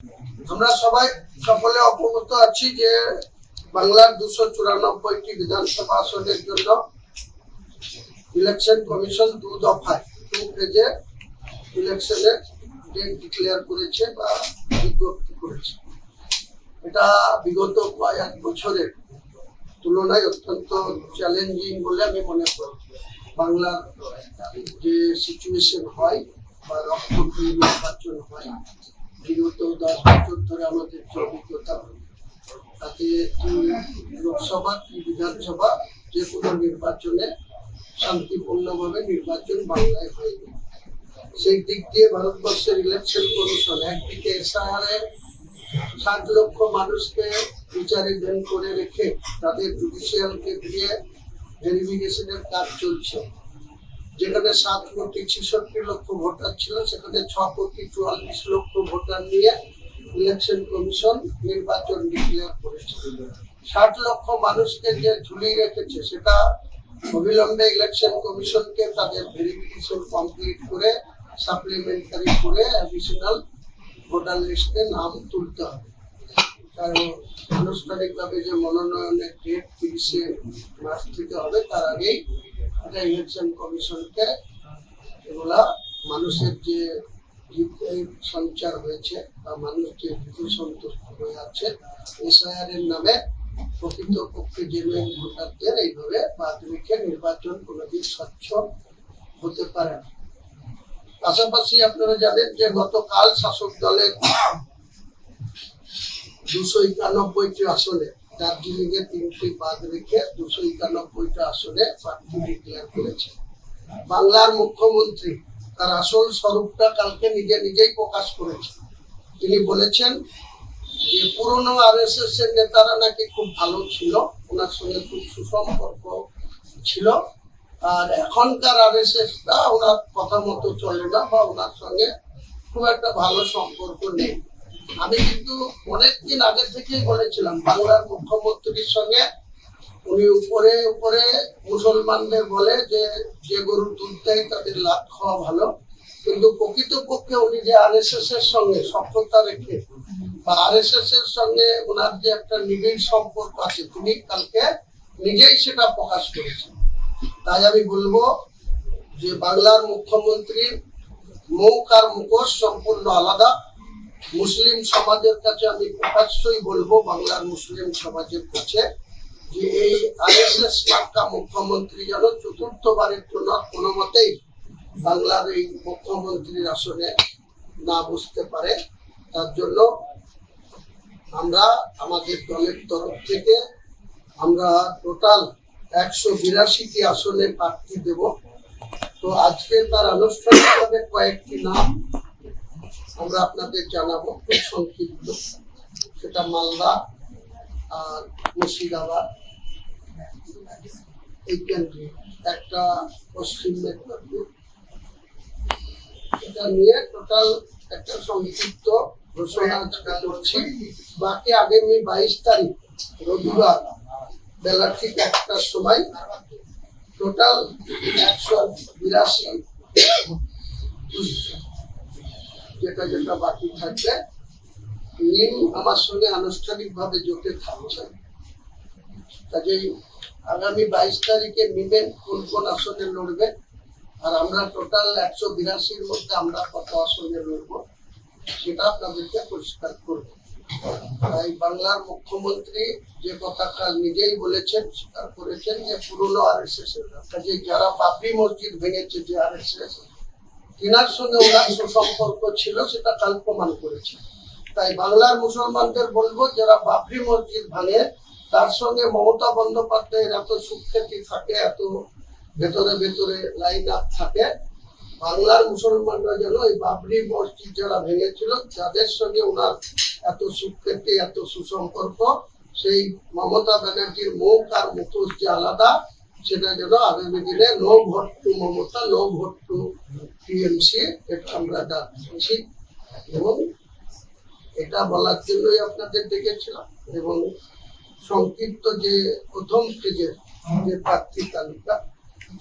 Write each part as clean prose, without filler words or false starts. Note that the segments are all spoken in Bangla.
আমরা সবাই সকলে অবগত আছি যে বাংলার 294টি বিধানসভা আসনের জন্য ইলেকশন কমিশন 2 দফায় 2 ফেজে ইলেকশনের ডেট ডিক্লেয়ার করেছে বা বিজ্ঞপ্তি করেছে। এটা বিগত কয়েক বছরের তুলনায় অত্যন্ত চ্যালেঞ্জিং বলে আমি মনে করি। বাংলার যে সিচুয়েশন হয় বা রক্তক্ষয়ী নির্বাচন হয়, বিগত 10 বছর ধরে আমাদের যে অভিজ্ঞতা, তাতে লোকসভা কি বিধানসভা যে কোনো নির্বাচনে শান্তিপূর্ণভাবে নির্বাচন বাংলায় হয়নি। সেই দিক দিয়ে ভারতবর্ষের ইলেকশন কমিশন একদিকে এসআইআর 7 লক্ষ মানুষকে বিচারাধীন করে রেখে তাদের জুডিশিয়ালকে দিয়ে ভেরিফিকেশনের কাজ চলছে। যেখানে 7 কোটি 66 লক্ষ ভোটার ছিল, সেখানে 6 কোটি 44 লক্ষ ভোটার নিয়ে ইলেকশন কমিশন নির্বাচন ডিক্লেয়ার করেছে। 60 লক্ষ মানুষকে যে ঝুলিয়ে রেখেছে, সেটা অবিলম্বে ইলেকশন কমিশনকে তাদের ভেরিফিকেশন কমপ্লিট করে সাপ্লিমেন্টারি করে অ্যাডিশনাল ভোটার লিস্টে নাম তুলতে হবে। কারণ আনুষ্ঠানিকভাবে যে মনোনয়নের ডেট 30শে মার্চ থেকে হবে, তার আগেই এটা ইলেকশন কমিশনকে এগুলা মানুষের যে সঞ্চার হয়েছে বা মানুষ যে সন্তুষ্ট হয়ে আছে এসআইআর এর নামে প্রকৃতপক্ষে জেনুইন ভোটারদের এইভাবে বাদ রেখে নির্বাচন কোনোদিন স্বচ্ছ হতে পারে না। পাশাপাশি আপনারা জানেন যে গতকাল শাসক দলের 291টি আসনে, দার্জিলিং এ 3টি বাদ রেখে 291টা আসনে প্রার্থী ডিক্লেয়ার করেছে। বাংলার মুখ্যমন্ত্রী তার আসল স্বরূপটা কালকে নিজেই প্রকাশ করেছে। তিনি বলেছেন যে পুরনো আরএসএস এর নেতারা নাকি খুব ভালো ছিল, ওনার সঙ্গে খুব সুসম্পর্ক ছিল, আর এখনকার আরএসএসটা ওনার কথা মতো চলে না বা ওনার সঙ্গে খুব একটা ভালো সম্পর্ক নেই। আমি কিন্তু অনেকদিন আগে থেকেই বলেছিলাম বাংলার মুখ্যমন্ত্রীর সঙ্গে উনি উপরে উপরে মুসলমানদের বলে যে গরুর দুধ দেয় তাদের লাভ খাওয়া ভালো, কিন্তু প্রকৃতপক্ষে উনি যে আরএসএস এর সঙ্গে সখ্যতা রেখে বা আরএসএস এর সঙ্গে ওনার যে একটা নিবিড় সম্পর্ক আছে, তিনি কালকে নিজেই সেটা প্রকাশ করেছেন। তাই আমি বলবো যে বাংলার মুখ্যমন্ত্রীর মুখ আর মুখোশ সম্পূর্ণ আলাদা। মুসলিম সমাজের কাছে আমি প্রকাশ্যই বলবো, বাংলার মুসলিম সমাজের কাছে, যে এই আরএসএস মার্কা মুখ্যমন্ত্রী যেন চতুর্থবারের জন্য কোনো মতেই বাংলার এই মুখ্যমন্ত্রীর আসনে না বসতে পারে। তার জন্য আমরা আমাদের দলের তরফ থেকে আমরা টোটাল 182টি আসনে প্রার্থী দেব। তো আজকে তার আনুষ্ঠানিকভাবে কয়েকটি নাম আমরা আপনাদের জানাবো, খুব সংক্ষিপ্ত। সেটা মালদা আর মুর্শিদাবাদ, এই কেন্দ্রে একটা পশ্চিম মেদিনীপুর, এটা নিয়ে টোটাল একটা সংক্ষিপ্ত ঘোষণা করছি। বাকি আগামী 22 তারিখ রবিবার বেলা ঠিক 1টার সময় টোটাল 182 যেটা বাকি থাকবে আমার সঙ্গে আনুষ্ঠানিকভাবে জোটে থাকছেন। কাজেই আগামী 22 তারিখে মিমেন কোন কোন আসনে লড়বে, আর আমরা টোটাল 182-র মধ্যে আমরা কত আসনে লড়বো সেটা আপনাদেরকে পরিষ্কার করবো। তাই বাংলার মুখ্যমন্ত্রী যে কথাটা নিজেই বলেছেন, স্বীকার করেছেন যে পুরনো আরএসএস এর কাজে যারা বাবরি মসজিদ ভেঙেছে যে আরএসএস, তিনার সঙ্গে ওনার সুসম্পর্ক ছিল, সেটা কাল প্রমাণ করেছে। তাই বাংলার মুসলমানদের বলবো, যারা বাবরি মসজিদ ভাঙে তার সঙ্গে মমতা বন্দ্যোপাধ্যায়ের এত সুখ্যাতি থাকে, এত ভেতরে ভেতরে লাইন আপ থাকে, বাংলার মুসলমানরা যেন এই বাবরি মসজিদ যারা ভেঙেছিল, যাদের সঙ্গে ওনার এত সুখ্যাতি এত সুসম্পর্ক, সেই মমতা ব্যানার্জির মুখ আর মুখোশ যে আলাদা, সেটা যেন আগামী দিনে no vote to Mamata, no vote to TMC, এটা আমরা ডাকছি। এবং এটা বলার জন্যই আপনাদের ডেকেছিলাম। এবং সংক্ষিপ্ত যে প্রথম ফেজের যে প্রার্থী তালিকা,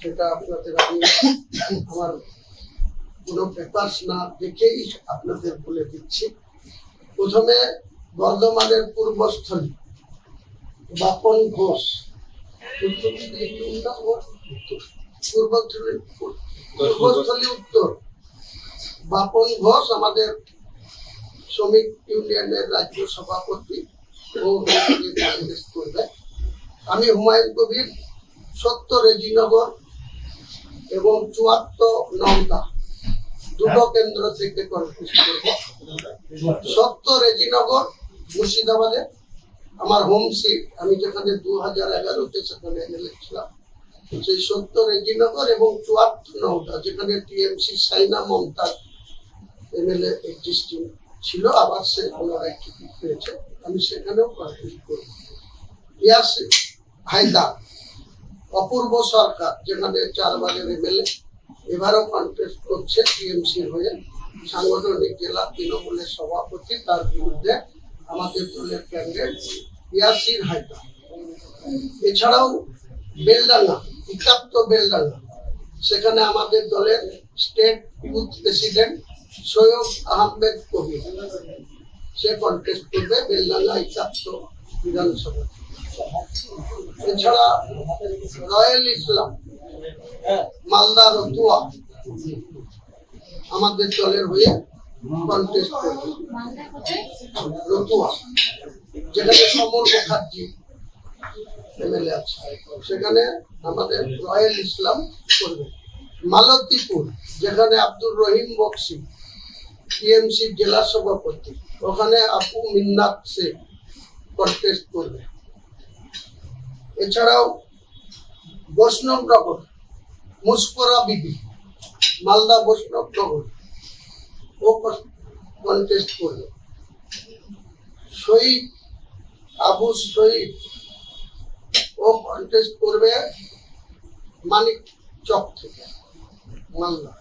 সেটা আপনাদের আমি আমার কোনো পেপারস না দেখেই আপনাদের বলে দিচ্ছি। প্রথমে বর্ধমানের পূর্বস্থলী বাপন ঘোষ, পূর্বস্থলী উত্তর বাপন ঘোষ আমাদের শ্রমিক ইউনিয়নের রাজ্য সভাপতি ও কংগ্রেস করবে। আমি হুমায়ুন কবির 70 রেজিনগর এবং 74 নওদা দুটো কেন্দ্র থেকে কন্টেস্ট করব। 70 রেজিনগর মুর্শিদাবাদে আমার হোম সিট, আমি যেখানে 2011-তে সেখানে এমএলএ ছিলাম, সেই 70 রেজিনগর এবং 74 নওদা যেখানে TMC Saina Mamtaz MLA existing ছিল, আবার সে পুনরায় টিকিট পেয়েছে, আমি সেখানেও কন্টেস্ট করব। ইয়াসির হায়দার, অপূর্ব সরকার যেখানে 4 বারের এমএলএ, এবারও কন্টেস্ট করছে টিএমসির হয়ে, সাংগঠনিক জেলা তৃণমূলের সভাপতি, তার বিরুদ্ধে আমাদের দলের ক্যান্ডিডেট ইয়াসির হায়দার। এছাড়াও বেলডাঙ্গা, 71 বেলডাঙ্গা, সেখানে আমাদের দলের state youth president Syed Ahmed Kabir, সে কন্টেস্ট করবে বেলডাঙ্গা 71 বিধানসভা। এছাড়া রয়েল ইসলাম মালদা রতুয়া আমাদের দলের হয়ে কন্টেস্ট করবে। রতুয়া যেখানে সমর মুখার্জি এমএলএ আছে, সেখানে আমাদের রয়েল ইসলাম করবে। মালতীপুর যেখানে আব্দুর রহিম বক্সি টিএমসি জেলা সভাপতি, ওখানে আপু মিন্নাত শেখ কন্টেস্ট করবে। এছাড়াও বৈষ্ণবনগর মুস্করা বিবি, মালদা বৈষ্ণবনগর, ও কন্টেস্ট করবে। শহীদ আবু শহীদ, ও কন্টেস্ট করবে মানিক চক থেকে মালদা।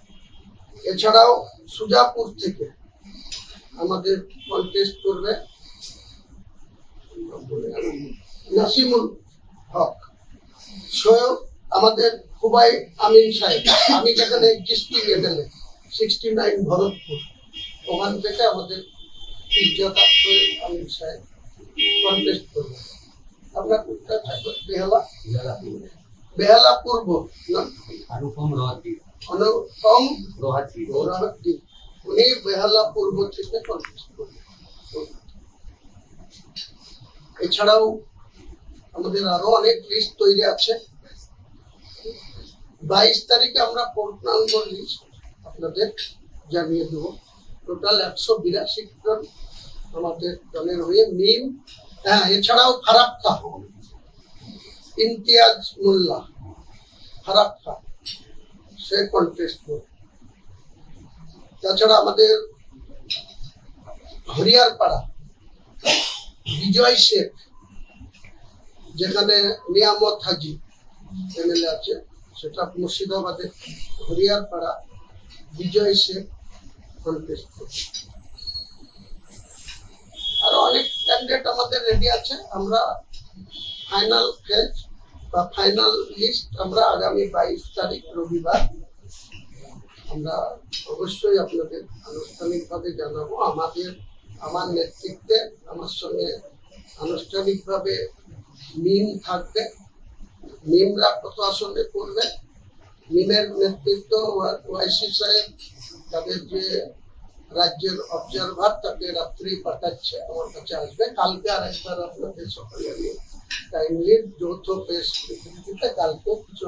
এছাড়াও সুজাপুর থেকে আমাদের কন্টেস্ট করবে নাসিমুল হক। সৈয়দ আমাদের খুবাই আমিন সাহেব, আমি যেখানে এক্সিস্টিং এমএলএ 69 ভরতপুর, ওখান থেকে আমাদের ইজ্জত আমিন সাহেব কন্টেস্ট করবে। আপনার বেহালা, বেহালা পূর্ব অনুপম রোহাতজি, উনি বেহালা পূর্ব থেকে কন্টেস্ট করবে। এছাড়াও আমাদের আরো অনেক লিস্ট তৈরি আছে। 22 তারিখে আমরা পূর্ণাঙ্গ লিস্ট আপনাদের জানিয়ে দেব। টোটাল 182 জন আমাদের দলের হয়ে মিম, হ্যাঁ, এছাড়াও ফারাক্কা ইমতিয়াজ মোল্লা, ফারাক্কা, সে কন্টেস্ট করবে। তাছাড়া আমাদের হরিয়ারপাড়া বিজয় শেখ, যেখানে নিয়ামত হাজি এমএলএ আছে, সেটা মুর্শিদাবাদের হরিয়ারপাড়া বিজয় শেখ কন্টেস্ট করবে। আরো অনেক ক্যান্ডিডেট আমাদের রেডি আছে। আমরা ফাইনাল ফেজ বা ফাইনাল লিস্ট আমরা আগামী 22 তারিখ রবিবার আমরা অবশ্যই আপনাদের আনুষ্ঠানিকভাবে জানাবো। আমার নেতৃত্বে আমার সঙ্গে আনুষ্ঠানিকভাবে মিম থাকবে। মিমরা কত আসনে করবে, মিমের নেতৃত্ব ওয়াইসি সাহেব, তাদের যে রাজ্যের অবজারভার, তাকে রাত্রি পাঠাচ্ছে, আমার কাছে আসবে। কালকে আর একবার আপনাদের সকালে আমি টাইমলি যৌথ প্রেস বিবৃতিতে কালকে কিছু